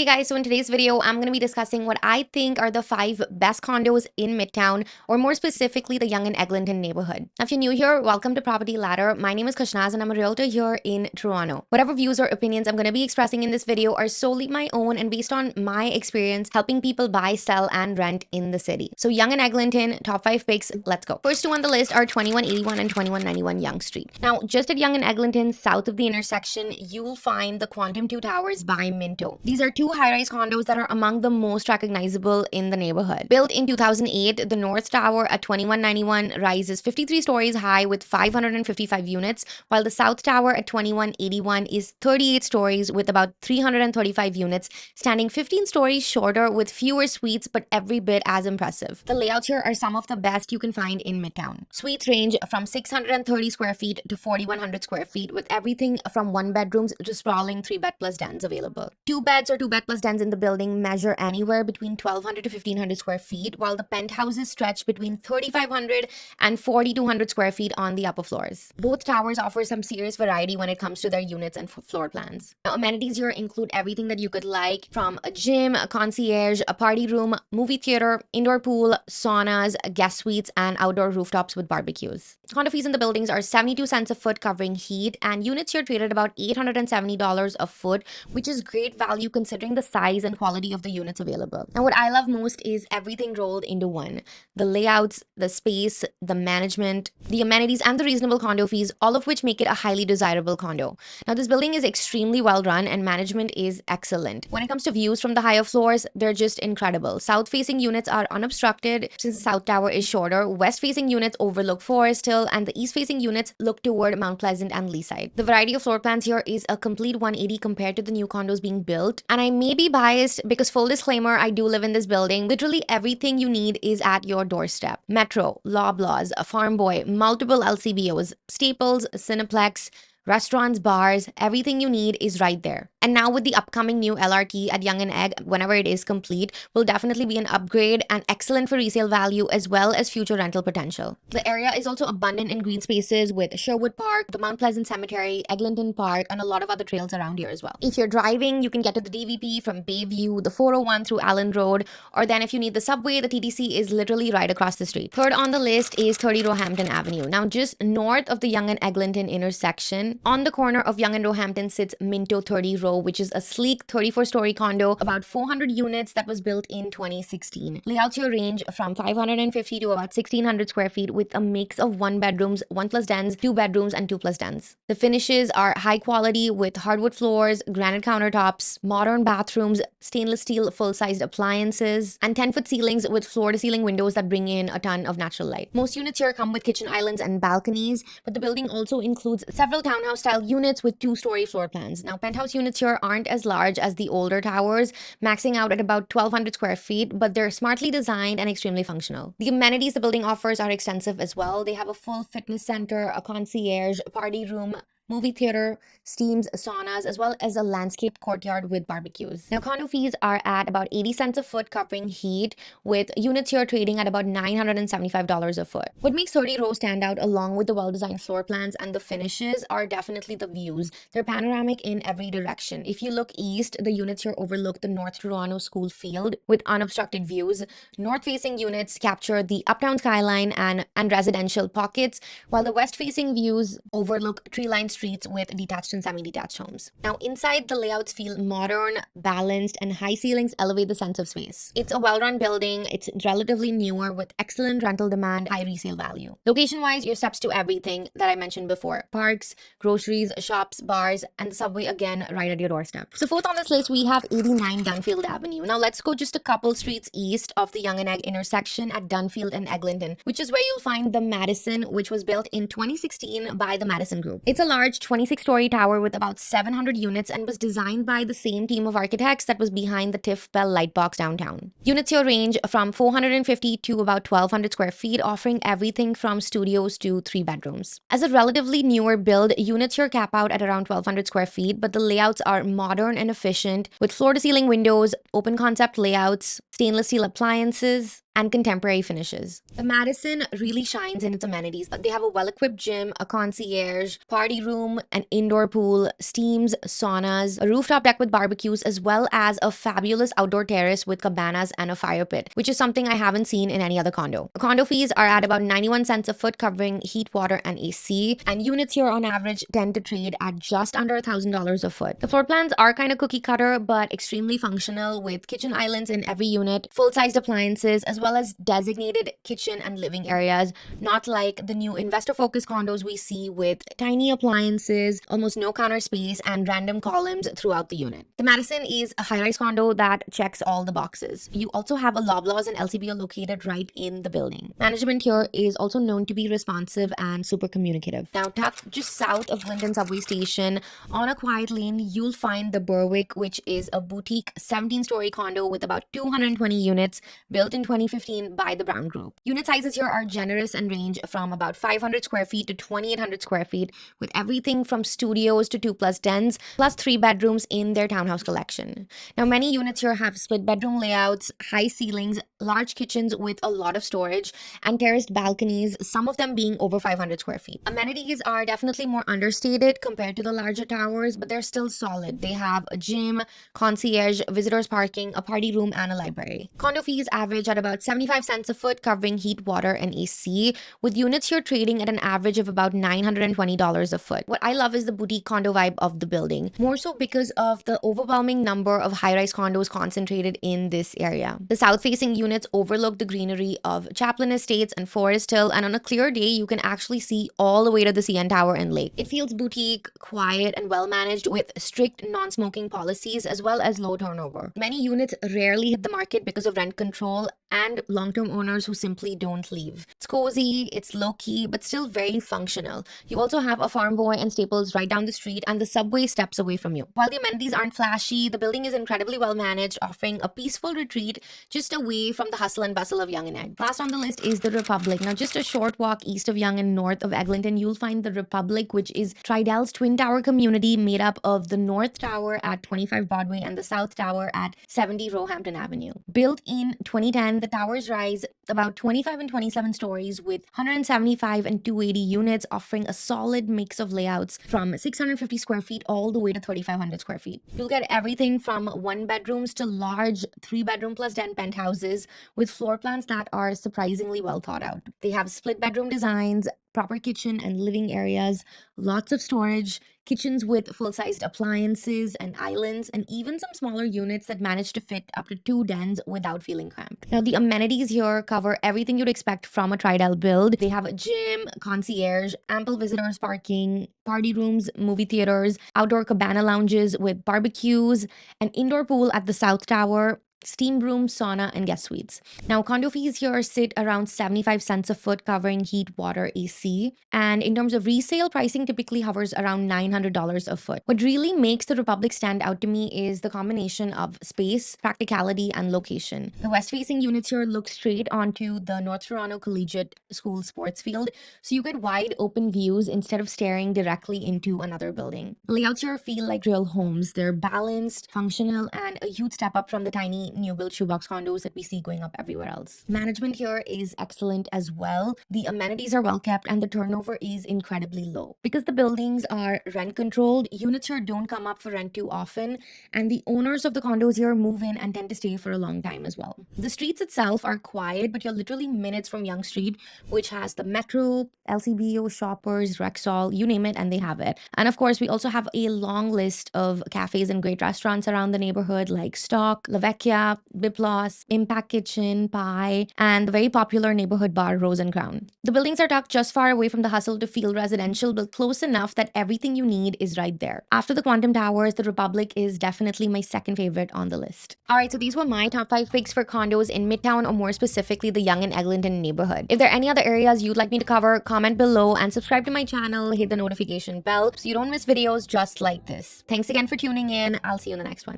Hey guys, so in today's video, I'm going to be discussing what I think are the 5 best condos in Midtown, or more specifically, the Yonge and Eglinton neighborhood. Now, if you're new here, welcome to Property Ladder. My name is Khushnaz and I'm a realtor here in Toronto. Whatever views or opinions I'm going to be expressing in this video are solely my own and based on my experience helping people buy, sell, and rent in the city. So Yonge and Eglinton, top 5 picks, let's go. First two on the list are 2181 and 2191 Yonge Street. Now, just at Yonge and Eglinton, south of the intersection, you'll find the Quantum 2 Towers by Minto. These are two high-rise condos that are among the most recognizable in the neighborhood. Built in 2008, the North Tower at 2191 rises 53 stories high with 555 units, while the South Tower at 2181 is 38 stories with about 335 units, standing 15 stories shorter with fewer suites but every bit as impressive. The layouts here are some of the best you can find in Midtown. Suites range from 630 square feet to 4100 square feet, with everything from one bedrooms to sprawling 3-bed plus dens available. Two beds or 2-bed plus dens in the building measure anywhere between 1200 to 1500 square feet, while the penthouses stretch between 3500 and 4200 square feet on the upper floors. Both towers offer some serious variety when it comes to their units and floor plans. Now, amenities here include everything that you could like, from a gym, a concierge, a party room, movie theater, indoor pool, saunas, guest suites, and outdoor rooftops with barbecues. Condo fees in the buildings are 72 cents a foot covering heat, and units here trade at about $870 a foot, which is great value considering the size and quality of the units available. And what I love most is everything rolled into one. The layouts, the space, the management, the amenities, and the reasonable condo fees, all of which make it a highly desirable condo. Now, this building is extremely well run and management is excellent. When it comes to views from the higher floors, they're just incredible. South-facing units are unobstructed since the South Tower is shorter. West-facing units overlook Forest Hill, and the east-facing units look toward Mount Pleasant and Leaside. The variety of floor plans here is a complete 180 compared to the new condos being built. And I may be biased because, full disclaimer, I do live in this building. Literally everything you need is at your doorstep. Metro, Loblaws, Farm Boy, multiple LCBOs, Staples, Cineplex, restaurants, bars, everything you need is right there. And now with the upcoming new LRT at Yonge and Egg, whenever it is complete, will definitely be an upgrade and excellent for resale value as well as future rental potential. The area is also abundant in green spaces with Sherwood Park, the Mount Pleasant Cemetery, Eglinton Park, and a lot of other trails around here as well. If you're driving, you can get to the DVP from Bayview, the 401 through Allen Road, or then if you need the subway, the TTC is literally right across the street. Third on the list is 30 Roehampton Avenue. Now, just north of the Yonge and Eglinton intersection, on the corner of Yonge and Roehampton sits Minto 30 Row, which is a sleek 34-story condo, about 400 units that was built in 2016. Layouts here range from 550 to about 1600 square feet with a mix of 1 bedrooms, 1 plus dens, 2 bedrooms, and 2 plus dens. The finishes are high quality with hardwood floors, granite countertops, modern bathrooms, stainless steel full-sized appliances, and 10-foot ceilings with floor-to-ceiling windows that bring in a ton of natural light. Most units here come with kitchen islands and balconies, but the building also includes several townhouse-style units with 2-story floor plans. Now, penthouse units here aren't as large as the older towers, maxing out at about 1200 square feet, but they're smartly designed and extremely functional. The amenities the building offers are extensive as well. They have a full fitness center, a concierge, a party room, movie theater, steams, saunas, as well as a landscaped courtyard with barbecues. Now, condo fees are at about 80 cents a foot covering heat, with units here trading at about $975 a foot. What makes 30 Row stand out, along with the well-designed floor plans and the finishes, are definitely the views. They're panoramic in every direction. If you look east, the units here overlook the North Toronto School Field with unobstructed views. North-facing units capture the uptown skyline and residential pockets, while the west-facing views overlook tree-lined streets with detached and semi-detached homes. Now, inside, the layouts feel modern, balanced, and high ceilings elevate the sense of space. It's a well-run building. It's relatively newer with excellent rental demand, high resale value. Location-wise, your steps to everything that I mentioned before: parks, groceries, shops, bars, and the subway again right at your doorstep. So fourth on this list, we have 89 Dunfield Avenue. Now, let's go just a couple streets east of the Yonge and Egg intersection at Dunfield and Eglinton, which is where you'll find the Madison, which was built in 2016 by the Madison Group. It's a large 26-story tower with about 700 units and was designed by the same team of architects that was behind the TIFF Bell Lightbox downtown. Units here range from 450 to about 1200 square feet, offering everything from studios to 3 bedrooms. As a relatively newer build, units here cap out at around 1200 square feet, but the layouts are modern and efficient with floor-to-ceiling windows, open concept layouts, stainless steel appliances, and contemporary finishes. The Madison really shines in its amenities. They have a well-equipped gym, a concierge, party room, an indoor pool, steams, saunas, a rooftop deck with barbecues, as well as a fabulous outdoor terrace with cabanas and a fire pit, which is something I haven't seen in any other condo. The condo fees are at about 91 cents a foot, covering heat, water, and AC, and units here on average tend to trade at just under $1,000 a foot. The floor plans are kind of cookie cutter, but extremely functional, with kitchen islands in every unit, full-sized appliances, as well as designated kitchen and living areas, not like the new investor-focused condos we see with tiny appliances, almost no counter space, and random columns throughout the unit. The Madison is a high-rise condo that checks all the boxes. You also have a Loblaws and LCBO located right in the building. Management here is also known to be responsive and super communicative. Now, tucked just south of Clinton subway station, on a quiet lane, you'll find the Berwick, which is a boutique 17-story condo with about 220 units, built in 2015 by the Brown Group. Unit sizes here are generous and range from about 500 square feet to 2,800 square feet, with everything from studios to 2+ dens, plus 3 bedrooms in their townhouse collection. Now, many units here have split bedroom layouts, high ceilings, large kitchens with a lot of storage, and terraced balconies, some of them being over 500 square feet. Amenities are definitely more understated compared to the larger towers, but they're still solid. They have a gym, concierge, visitors parking, a party room, and a library. Condo fees average at about 75 cents a foot, covering heat, water, and AC, with units here trading at an average of about $920 a foot. What I love is the boutique condo vibe of the building, more so because of the overwhelming number of high-rise condos concentrated in this area. The south-facing units overlook the greenery of Chaplin Estates and Forest Hill, and on a clear day, you can actually see all the way to the CN Tower and lake. It feels boutique, quiet, and well-managed, with strict non-smoking policies as well as low turnover. Many units rarely hit the market because of rent control and long-term owners who simply don't leave. It's cozy, it's low-key, but still very functional. You also have a Farm Boy and Staples right down the street, and the subway steps away from you. While the amenities aren't flashy, the building is incredibly well-managed, offering a peaceful retreat just away from the hustle and bustle of Yonge and Egg. Last on the list is the Republic. Now, just a short walk east of Yonge and north of Eglinton, you'll find the Republic, which is Tridell's twin tower community made up of the North Tower at 25 Broadway and the South Tower at 70 Roehampton Avenue. Built in 2010, the towers rise about 25 and 27 stories with 175 and 280 units, offering a solid mix of layouts from 650 square feet all the way to 3,500 square feet. You'll get everything from 1-bedrooms to large 3-bedroom plus den penthouses with floor plans that are surprisingly well thought out. They have split bedroom designs, proper kitchen and living areas, lots of storage, kitchens with full-sized appliances and islands, and even some smaller units that manage to fit up to 2 dens without feeling cramped. Now, the amenities here cover everything you'd expect from a Tridell build. They have a gym, concierge, ample visitors parking, party rooms, movie theaters, outdoor cabana lounges with barbecues, an indoor pool at the South Tower, steam room, sauna, and guest suites. Now, condo fees here sit around 75 cents a foot, covering heat, water, AC. And in terms of resale, pricing typically hovers around $900 a foot. What really makes the Republic stand out to me is the combination of space, practicality, and location. The west-facing units here look straight onto the North Toronto Collegiate School sports field, so you get wide open views instead of staring directly into another building. The layouts here feel like real homes. They're balanced, functional, and a huge step up from the tiny new build shoebox condos that we see going up everywhere else. Management here is excellent as well. The amenities are well kept and the turnover is incredibly low. Because the buildings are rent controlled, units here don't come up for rent too often, and the owners of the condos here move in and tend to stay for a long time as well. The streets itself are quiet, but you're literally minutes from Yonge Street, which has the Metro, LCBO, Shoppers, Rexall, you name it, and they have it. And of course, we also have a long list of cafes and great restaurants around the neighborhood like Stock, La Vecchia, Biplos, Impact Kitchen, Pie, and the very popular neighborhood bar Rose and Crown. The buildings are tucked just far away from the hustle to feel residential, but close enough that everything you need is right there. After the Quantum Towers, the Republic is definitely my second favorite on the list. Alright, so these were my top 5 picks for condos in Midtown, or more specifically the Yonge and Eglinton neighborhood. If there are any other areas you'd like me to cover, comment below and subscribe to my channel, hit the notification bell so you don't miss videos just like this. Thanks again for tuning in. I'll see you in the next one.